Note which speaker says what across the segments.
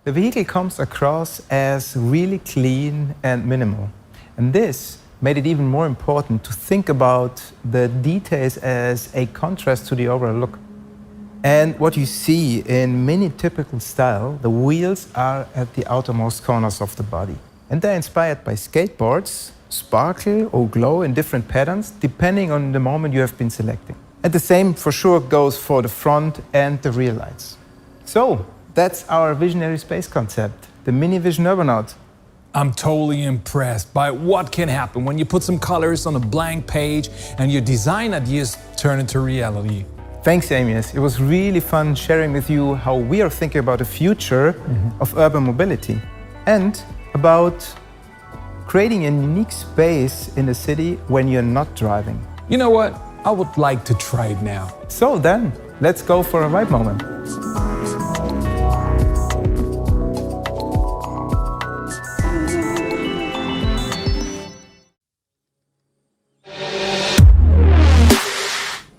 Speaker 1: The vehicle comes across as really clean and minimal. And this made it even more important to think about the details as a contrast to the overall look. And what you see in MINI typical style, the wheels are at the outermost corners of the body. And they're inspired by skateboards, sparkle or glow in different patterns, depending on the moment you have been selecting. And the same for sure goes for the front and the rear lights. So that's our visionary space concept, the MINI Vision Urbanaut.
Speaker 2: I'm totally impressed by what can happen when you put some colors on a blank page and your design ideas turn into reality.
Speaker 1: Thanks, Amias. It was really fun sharing with you how we are thinking about the future of urban mobility and about creating a unique space in the city when you're not driving.
Speaker 2: You know what? I would like to try it now.
Speaker 1: So then, let's go for a ride moment.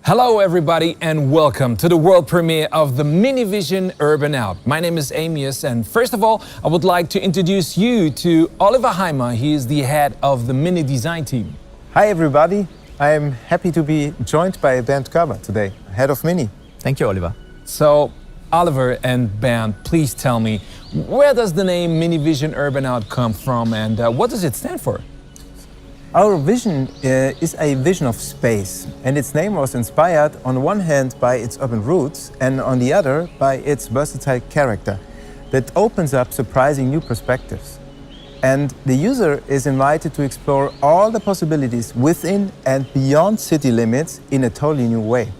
Speaker 2: Hello everybody and welcome to the world premiere of the MINI Vision Urbanaut. My name is Amias and first of all I would like to introduce you to Oliver Heimer. He is the head of the MINI design team.
Speaker 1: Hi everybody, I am happy to be joined by Bernd Körber today, head of MINI.
Speaker 3: Thank you, Oliver.
Speaker 2: So Oliver and Bernd, please tell me, where does the name MINI Vision Urbanaut come from and what does it stand for?
Speaker 1: Our vision is a vision of space, and its name was inspired on one hand by its urban roots and on the other by its versatile character that opens up surprising new perspectives. And the user is invited to explore all the possibilities within and beyond city limits in a totally new way.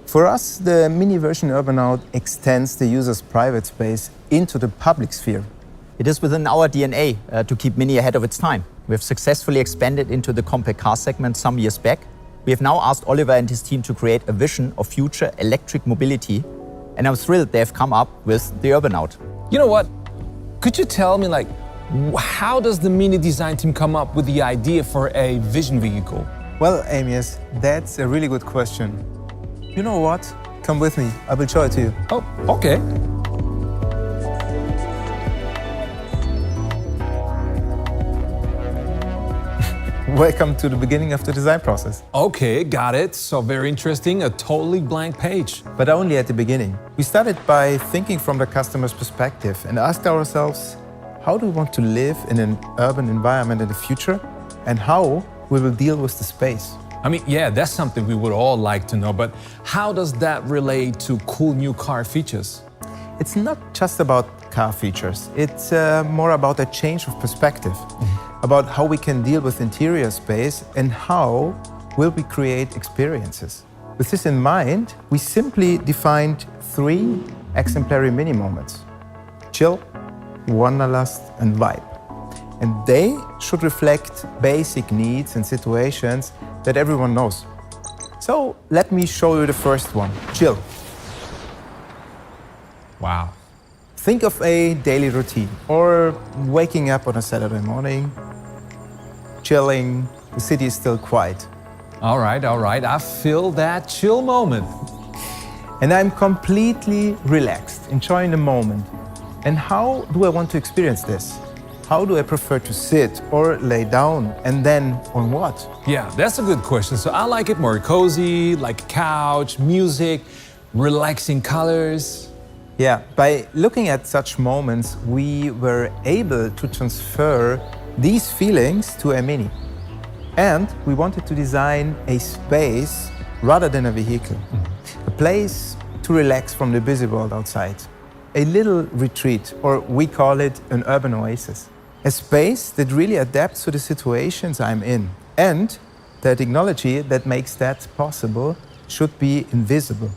Speaker 1: For us, the MINI Vision Urbanaut extends the user's private space into the public sphere.
Speaker 3: It is within our DNA to keep MINI ahead of its time. We have successfully expanded into the compact car segment some years back. We have now asked Oliver and his team to create a vision of future electric mobility, and I'm thrilled they have come up with the Urbanaut.
Speaker 2: You know what? Could you tell me, how does the MINI design team come up with the idea for a vision vehicle?
Speaker 1: Well, Amias, that's a really good question. You know what? Come with me, I will show it to you.
Speaker 2: Oh, okay.
Speaker 1: Welcome to the beginning of the design process.
Speaker 2: Okay, got it. So very interesting, a totally blank page.
Speaker 1: But only at the beginning. We started by thinking from the customer's perspective and asked ourselves, how do we want to live in an urban environment in the future? And how we will deal with the space?
Speaker 2: I mean, yeah, that's something we would all like to know, but how does that relate to cool new car features?
Speaker 1: It's not just about car features. It's more about a change of perspective. About how we can deal with interior space and how will we create experiences. With this in mind, we simply defined 3 exemplary MINI moments: chill, wanderlust and vibe. And they should reflect basic needs and situations that everyone knows. So let me show you the first one, chill.
Speaker 2: Wow.
Speaker 1: Think of a daily routine or waking up on a Saturday morning, chilling, the city is still quiet.
Speaker 2: All right, I feel that chill moment.
Speaker 1: And I'm completely relaxed, enjoying the moment. And how do I want to experience this? How do I prefer to sit or lay down? And then on what?
Speaker 2: Yeah, that's a good question. So I like it more cozy, like a couch, music, relaxing colors.
Speaker 1: Yeah, by looking at such moments, we were able to transfer these feelings to a MINI. And we wanted to design a space rather than a vehicle. A place to relax from the busy world outside. A little retreat, or we call it an urban oasis. A space that really adapts to the situations I'm in. And the technology that makes that possible should be invisible.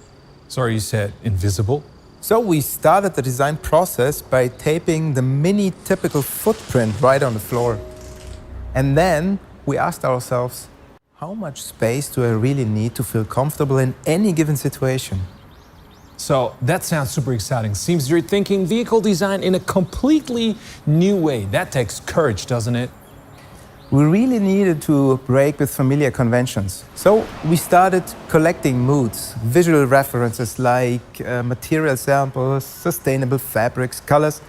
Speaker 2: Sorry, you said invisible?
Speaker 1: So we started the design process by taping the MINI typical footprint right on the floor. And then we asked ourselves, how much space do I really need to feel comfortable in any given situation?
Speaker 2: So that sounds super exciting. Seems you're thinking vehicle design in a completely new way. That takes courage, doesn't it?
Speaker 1: we really needed to break with familiar conventions. So we started collecting moods, visual references like material samples, sustainable fabrics, colors,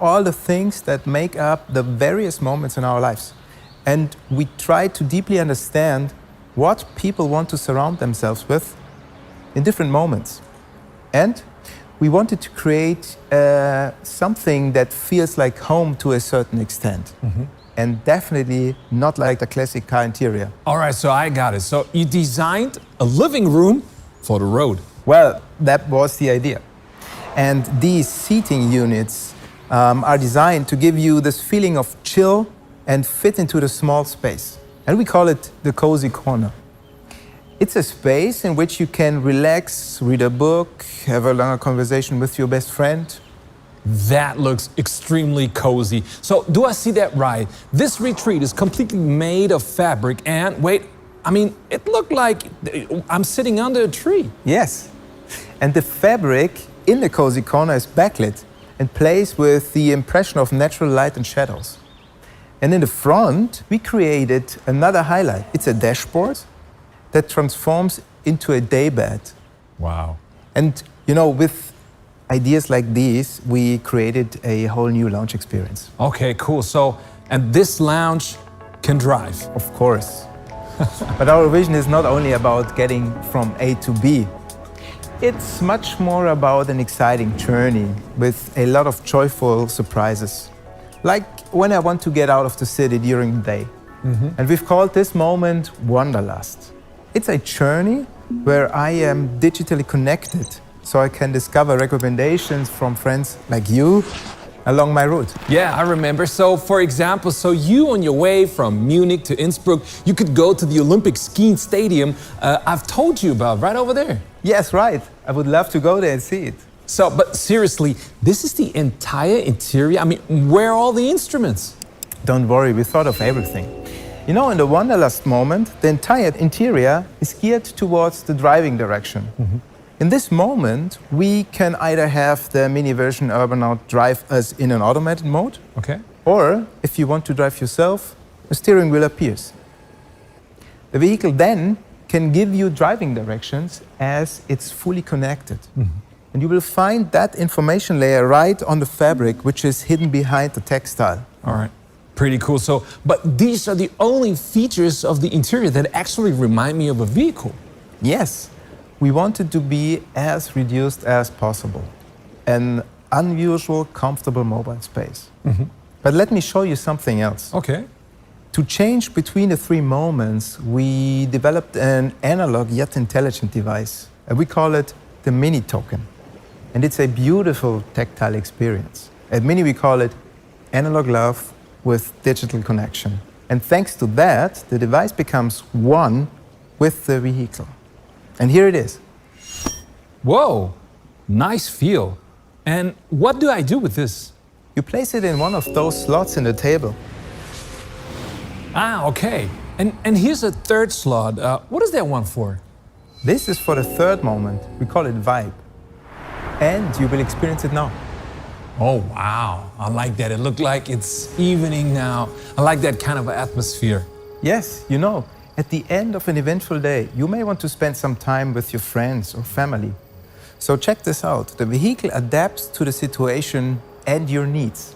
Speaker 1: all the things that make up the various moments in our lives. And we tried to deeply understand what people want to surround themselves with in different moments. And we wanted to create something that feels like home to a certain extent. And definitely not like the classic car interior.
Speaker 2: All right, so I got it. So you designed a living room for the road.
Speaker 1: Well, that was the idea. And these seating units are designed to give you this feeling of chill and fit into the small space. And we call it the cozy corner. It's a space in which you can relax, read a book, have a longer conversation with your best friend.
Speaker 2: That looks extremely cozy. So do I see that right? This retreat is completely made of fabric and wait, it looked like I'm sitting under a tree.
Speaker 1: Yes. And the fabric in the cozy corner is backlit and plays with the impression of natural light and shadows. And in the front, we created another highlight. It's a dashboard that transforms into a daybed.
Speaker 2: Wow.
Speaker 1: And with ideas like these, we created a whole new lounge experience.
Speaker 2: Okay, cool. So, and this lounge can drive.
Speaker 1: Of course. But our vision is not only about getting from A to B. It's much more about an exciting journey with a lot of joyful surprises. Like when I want to get out of the city during the day. And we've called this moment Wanderlust. It's a journey where I am digitally connected, so I can discover recommendations from friends like you along my route.
Speaker 2: Yeah, I remember. So, for example, you on your way from Munich to Innsbruck, you could go to the Olympic skiing stadium I've told you about, right over there.
Speaker 1: Yes, right. I would love to go there and see it.
Speaker 2: So, but seriously, this is the entire interior? Where are all the instruments?
Speaker 1: Don't worry, we thought of everything. In the Wanderlust moment, the entire interior is geared towards the driving direction. In this moment, we can either have the MINI Vision Urbanaut drive us in an automated mode,
Speaker 2: Okay.
Speaker 1: or if you want to drive yourself, a steering wheel appears. The vehicle then can give you driving directions as it's fully connected. And you will find that information layer right on the fabric, which is hidden behind the textile.
Speaker 2: All right. Pretty cool. So, but these are the only features of the interior that actually remind me of a vehicle.
Speaker 1: Yes. We wanted to be as reduced as possible. An unusual, comfortable mobile space. But let me show you something else.
Speaker 2: Okay.
Speaker 1: To change between the three moments, we developed an analog yet intelligent device. And we call it the MINI token. And it's a beautiful tactile experience. At MINI, we call it analog love with digital connection. And thanks to that, the device becomes one with the vehicle. And here it is.
Speaker 2: Whoa, nice feel. And what do I do with this?
Speaker 1: You place it in one of those slots in the table.
Speaker 2: Ah, okay. And here's a third slot. What is that one for?
Speaker 1: This is for the third moment. We call it vibe. And you will experience it now.
Speaker 2: Oh, wow. I like that. It looked like it's evening now. I like that kind of atmosphere.
Speaker 1: Yes, at the end of an eventful day, you may want to spend some time with your friends or family. So check this out. The vehicle adapts to the situation and your needs.